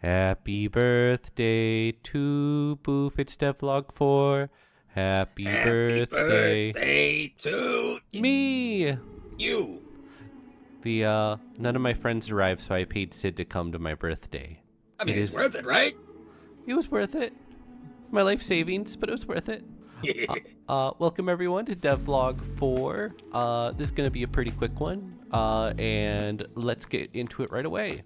Happy birthday to Boof. It's devlog 4. Happy birthday to me. you. None of my friends arrived, so I paid Sid to come to my birthday. I mean, it's worth it, right? It was worth it. My life savings, but it was worth it. Welcome everyone to devlog 4. This is gonna be a pretty quick one, and let's get into it right away.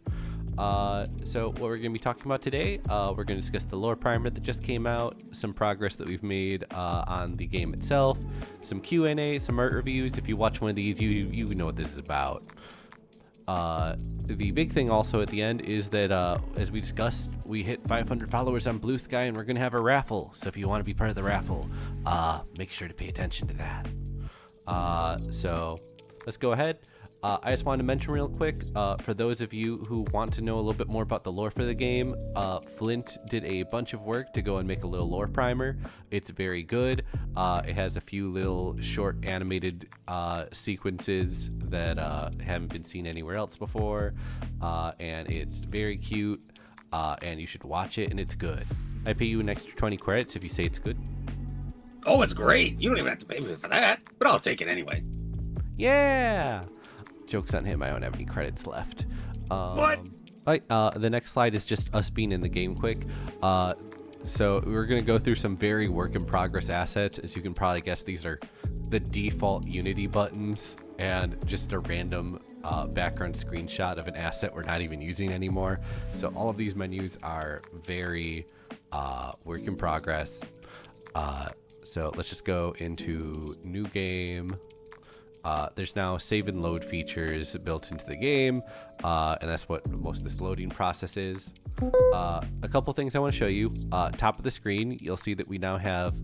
So what we're going to be talking about today, we're going to discuss the lore primer that just came out, some progress that we've made on the game itself, some Q&A, some art reviews. If you watch one of these, you know what this is about. The big thing also at the end is that, as we discussed, we hit 500 followers on Blue Sky, and we're going to have a raffle. So if you want to be part of the raffle, make sure to pay attention to that. So let's go ahead. I just wanted to mention real quick, for those of you who want to know a little bit more about the lore for the game, Flint did a bunch of work to go and make a little lore primer. It's very good. It has a few little short animated sequences that haven't been seen anywhere else before, and it's very cute, and you should watch it, and it's good. I pay you an extra 20 credits if you say it's good. Oh, it's great. You don't even have to pay me for that, but I'll take it anyway. Yeah! Joke's on him, I don't have any credits left. What? The next slide is just us being in the game quick. So we're going to go through some very work in progress assets. As you can probably guess, these are the default Unity buttons and just a random background screenshot of an asset we're not even using anymore. So all of these menus are very work in progress. So let's just go into new game. There's now save and load features built into the game, and that's what most of this loading process is. A couple things I want to show you. Top of the screen, you'll see that we now have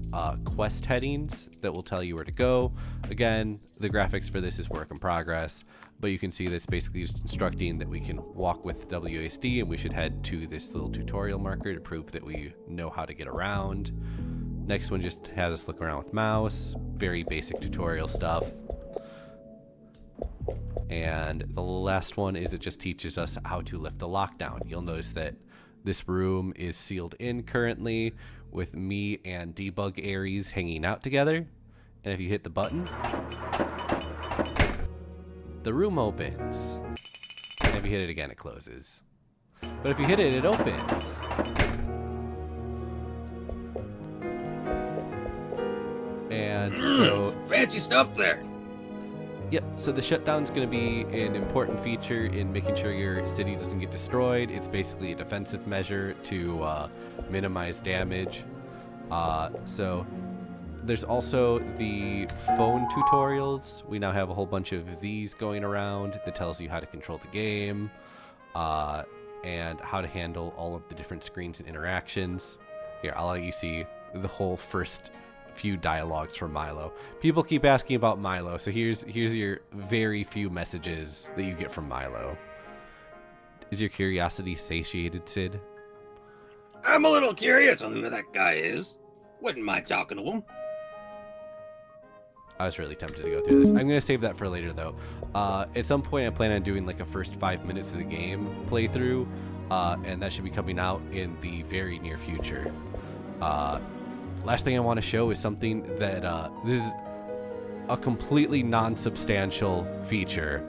quest headings that will tell you where to go. Again, the graphics for this is work in progress, but you can see that's basically just instructing that we can walk with WASD, and we should head to this little tutorial marker to prove that we know how to get around. Next one just has us look around with mouse, very basic tutorial stuff. And the last one is it just teaches us how to lift the lockdown. You'll notice that this room is sealed in currently with me and Debug Aries hanging out together. And if you hit the button, the room opens. And if you hit it again, it closes. But if you hit it, it opens. And so... fancy stuff there. Yep, so the shutdown's going to be an important feature in making sure your city doesn't get destroyed. It's basically a defensive measure to minimize damage. So there's also the phone tutorials. We now have a whole bunch of these going around that tells you how to control the game and how to handle all of the different screens and interactions. Here, I'll let you see the whole first few dialogues from Milo. People keep asking about Milo, so here's your very few messages that you get from Milo. Is your curiosity satiated, Sid? I'm a little curious on who that guy is. Wouldn't mind talking to him. I was really tempted to go through this. I'm gonna save that for later though. At some point I plan on doing like a first 5 minutes of the game playthrough, and that should be coming out in the very near future. Last thing I want to show is something that this is a completely non-substantial feature,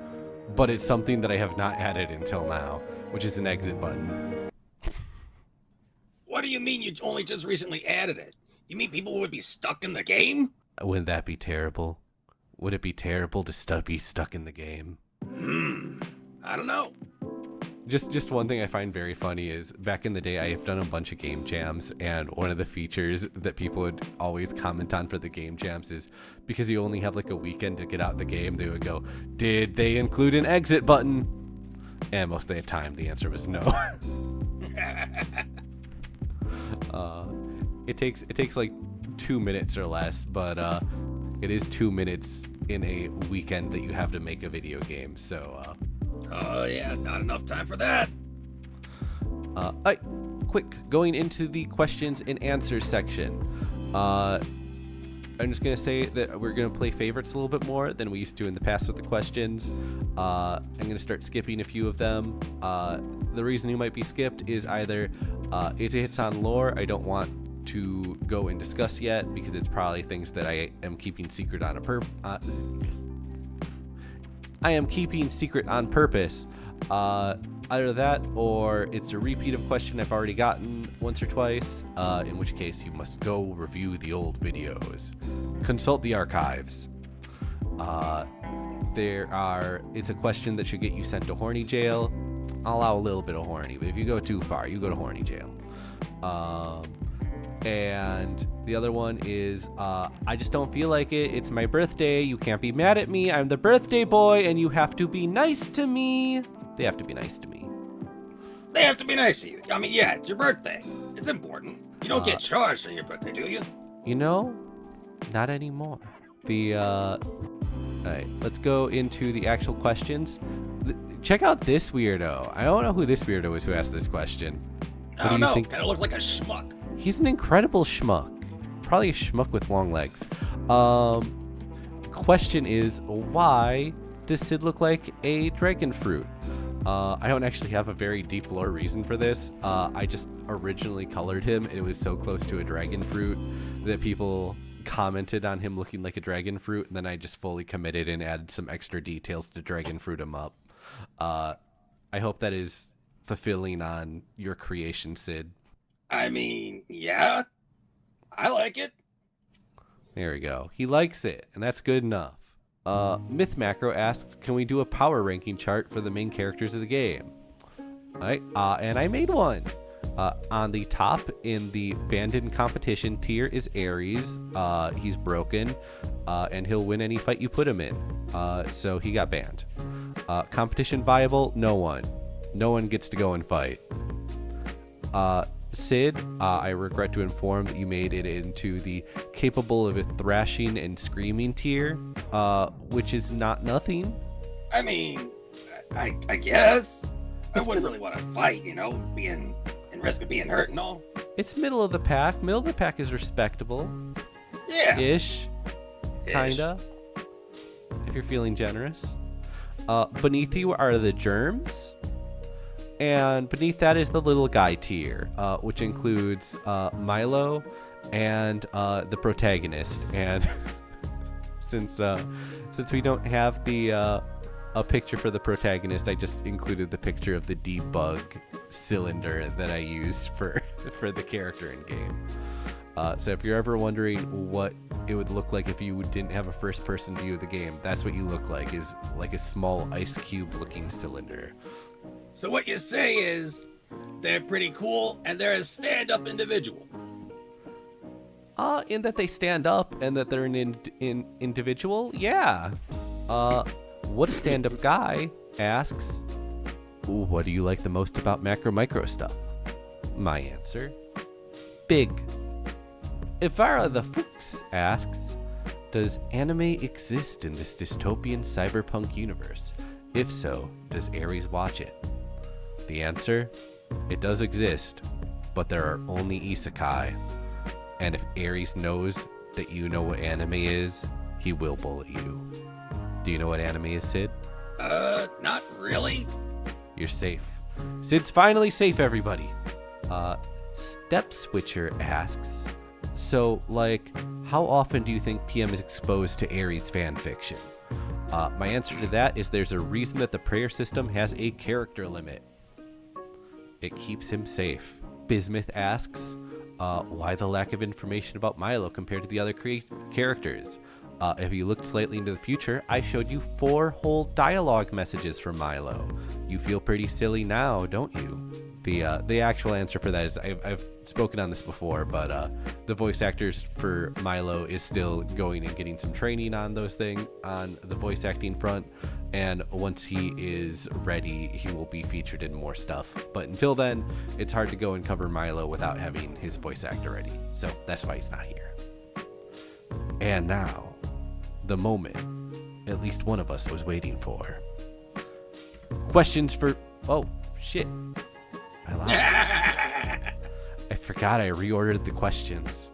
but it's something that I have not added until now, which is an exit button. What do you mean you only just recently added it? You mean people would be stuck in the game? Wouldn't that be terrible? Would it be terrible to be stuck in the game? I don't know. Just one thing I find very funny is back in the day I have done a bunch of game jams, and one of the features that people would always comment on for the game jams is because you only have like a weekend to get out the game, they would go, did they include an exit button? And most of the time the answer was no. It takes like 2 minutes or less, but it is 2 minutes in a weekend that you have to make a video game, so oh yeah, not enough time for that. Quick, going into the questions and answers section. I'm just going to say that we're going to play favorites a little bit more than we used to in the past with the questions. I'm going to start skipping a few of them. the reason you might be skipped is either it hits on lore I don't want to go and discuss yet because it's probably things that I am keeping secret on I am keeping secret on purpose. Either that or it's a repeat of a question I've already gotten once or twice, in which case you must go review the old videos. Consult the archives. It's a question that should get you sent to horny jail. I'll allow a little bit of horny, but if you go too far, you go to horny jail. And the other one is, I just don't feel like it. It's my birthday. You can't be mad at me. I'm the birthday boy, and you have to be nice to me. They have to be nice to me. They have to be nice to you. I mean, yeah, it's your birthday. It's important. You don't get charged on your birthday, do you? You know, not anymore. All right, let's go into the actual questions. Check out this weirdo. I don't know who this weirdo is who asked this question. I don't know. Kind of looks like a schmuck. He's an incredible schmuck. Probably a schmuck with long legs. Question is, why does Sid look like a dragon fruit? I don't actually have a very deep lore reason for this. I just originally colored him, and it was so close to a dragon fruit that people commented on him looking like a dragon fruit, and then I just fully committed and added some extra details to dragon fruit him up. I hope that is fulfilling on your creation, Sid. I mean, yeah, I like it. There we go. He likes it, and that's good enough. Myth Macro asks, can we do a power ranking chart for the main characters of the game? All right, and I made one. On the top in the banned in competition tier is Aries. He's broken, and he'll win any fight you put him in. So he got banned. Competition viable, no one. No one gets to go and fight. Sid, I regret to inform that you made it into the capable of thrashing and screaming tier, which is not nothing. I mean, I guess. I wouldn't really want to fight, being in risk of being hurt and all. It's middle of the pack. Middle of the pack is respectable. Yeah. Ish. Kinda. If you're feeling generous. Beneath you are the germs. And beneath that is the little guy tier, which includes Milo and the protagonist. And since we don't have a picture for the protagonist, I just included the picture of the debug cylinder that I used for the character in game. So if you're ever wondering what it would look like if you didn't have a first-person view of the game, that's what you look like, is like a small ice cube-looking cylinder. So what you say is they're pretty cool and they're a stand-up individual. In that they stand up and that they're an individual, yeah. What a stand-up guy asks, what do you like the most about macro micro stuff? My answer, big. Ivara the Fuchs asks, does anime exist in this dystopian cyberpunk universe? If so, does Aries watch it? The answer, it does exist, but there are only isekai. And if Aries knows that you know what anime is, he will bullet you. Do you know what anime is, Sid? Not really. You're safe. Sid's finally safe, everybody. Step Switcher asks, so, how often do you think PM is exposed to Aries fanfiction? My answer to that is there's a reason that the prayer system has a character limit. It keeps him safe. Bismuth asks, why the lack of information about Milo compared to the other characters? If you looked slightly into the future, I showed you 4 whole dialogue messages from Milo. You feel pretty silly now, don't you? The actual answer for that is I've spoken on this before, but the voice actors for Milo is still going and getting some training on those things on the voice acting front, and once he is ready, he will be featured in more stuff. But until then, it's hard to go and cover Milo without having his voice actor ready, so that's why he's not here. And now, the moment at least one of us was waiting for. Questions for... Oh, shit. I lied. I forgot I reordered the questions.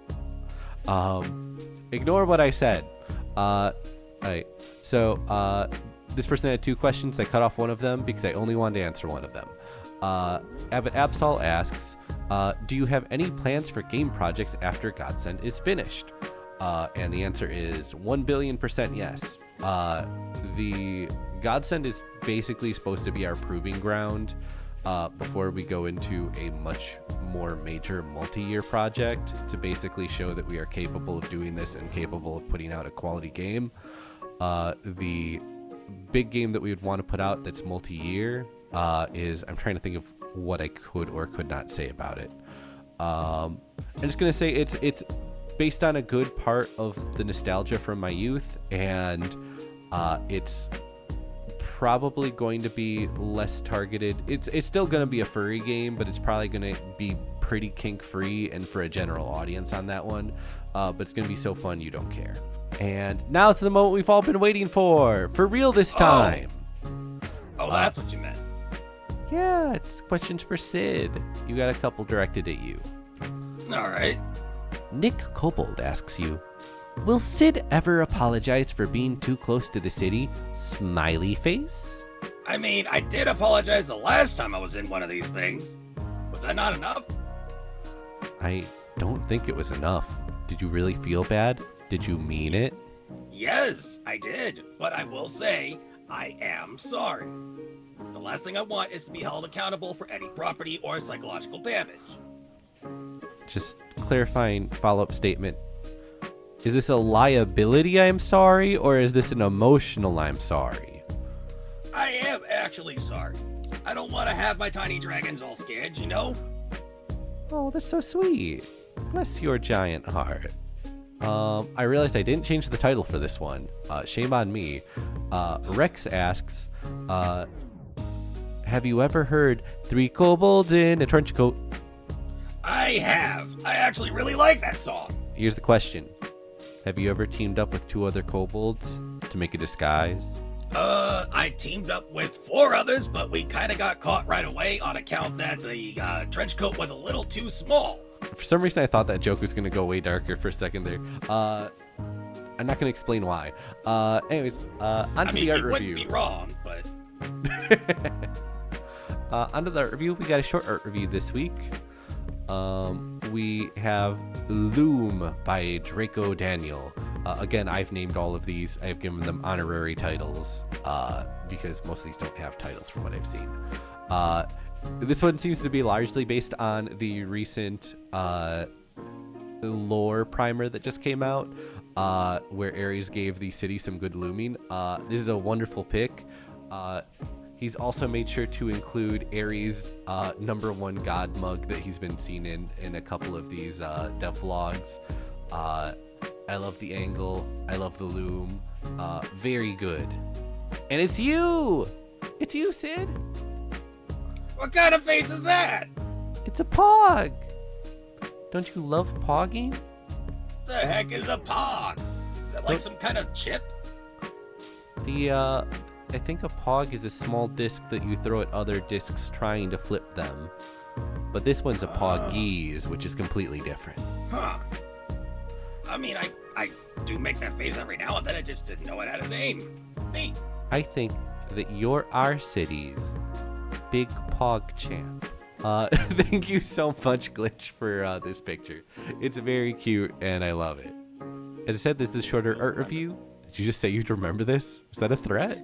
Ignore what I said. Alright. So, this person had 2 questions. I cut off one of them because I only wanted to answer one of them. Abbott Absol asks, do you have any plans for game projects after GodSend is finished? And the answer is 1,000,000,000% yes. The GodSend is basically supposed to be our proving ground before we go into a much more major multi-year project to basically show that we are capable of doing this and capable of putting out a quality game. The big game that we would want to put out that's multi-year is, I'm trying to think of what I could or could not say about it. I'm just gonna say it's based on a good part of the nostalgia from my youth, and it's probably going to be less targeted. It's still going to be a furry game, but it's probably going to be pretty kink free and for a general audience on that one. But it's going to be so fun you don't care. And now it's the moment we've all been waiting for real this time. Oh, that's what you meant. Yeah, it's questions for Sid. You got a couple directed at you. All right. Nick Kobold asks you, will Sid ever apologize for being too close to the city? Smiley face? I mean, I did apologize the last time I was in one of these things. Was that not enough? I don't think it was enough. Did you really feel bad? Did you mean it? Yes, I did. But I will say, I am sorry. The last thing I want is to be held accountable for any property or psychological damage. Just clarifying follow-up statement. Is this a liability I'm sorry, or is this an emotional I'm sorry? I am actually sorry. I don't want to have my tiny dragons all scared, you know? Oh, that's so sweet. Bless your giant heart. I realized I didn't change the title for this one. Shame on me. Rex asks, have you ever heard 3 kobolds in a trench coat? I have. I actually really like that song. Here's the question. Have you ever teamed up with 2 other kobolds to make a disguise? I teamed up with 4 others, but we kind of got caught right away on account that the trench coat was a little too small. For some reason, I thought that joke was going to go way darker for a second there. I'm not going to explain why. Anyways, onto the art review. Wouldn't be wrong, but... Onto the art review. We got a short art review this week. We have Loom by Draco Daniel. Again, I've named all of these. I've given them honorary titles because most of these don't have titles from what I've seen. This one seems to be largely based on the recent lore primer that just came out, where Aries gave the city some good looming. This is a wonderful pick. He's also made sure to include Aries' #1 god mug that he's been seen in a couple of these dev vlogs. I love the angle. I love the loom. Very good. And it's you! It's you, Sid! What kind of face is that? It's a pog! Don't you love pogging? The heck is a pog? Is that like some kind of chip? I think a pog is a small disc that you throw at other discs trying to flip them. But this one's a poggies, which is completely different. Huh. I mean, I do make that face every now and then. I just didn't know it had a name. Neat. I think that you're our city's big pog champ. Thank you so much, Glitch, for this picture. It's very cute, and I love it. As I said, this is a shorter art review. Did you just say you'd remember this? Is that a threat?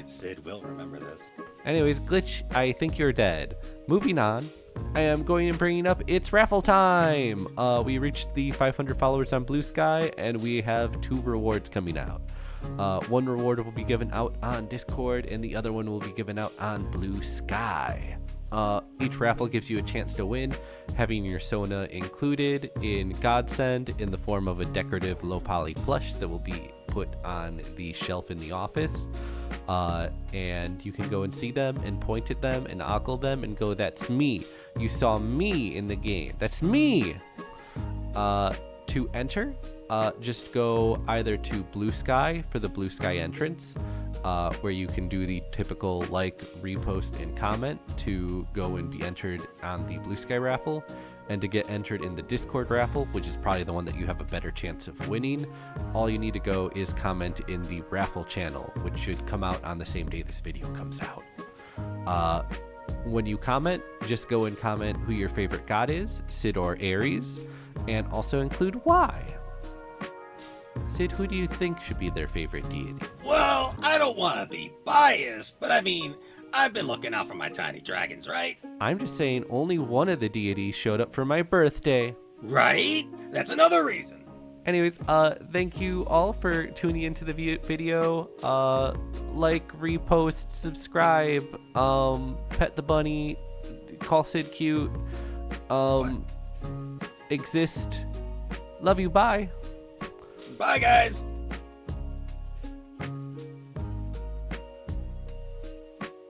Sid will remember this. Anyways, Glitch, I think you're dead. Moving on, I am going and bringing up it's raffle time. We reached the 500 followers on Blue Sky, and we have 2 rewards coming out. One reward will be given out on Discord, and the other one will be given out on Blue Sky. Each raffle gives you a chance to win, having your Sona included in GodSend in the form of a decorative low poly plush that will be put on the shelf in the office. And you can go and see them and point at them and ogle them and go, that's me. You saw me in the game. That's me. To enter, just go either to Blue Sky for the Blue Sky entrance, where you can do the typical like, repost, and comment to go and be entered on the Blue Sky raffle. And to get entered in the Discord raffle, which is probably the one that you have a better chance of winning, all you need to go is comment in the raffle channel, which should come out on the same day this video comes out. when you comment, just go and comment who your favorite god is, Sid or Aries, and also include why. Sid, who do you think should be their favorite deity? Well, I don't want to be biased, but I mean, I've been looking out for my tiny dragons, right? I'm just saying only one of the deities showed up for my birthday. Right? That's another reason. Anyways, thank you all for tuning into the video. Like, repost, subscribe, pet the bunny, call Sid cute, exist. Love you, bye. Bye, guys.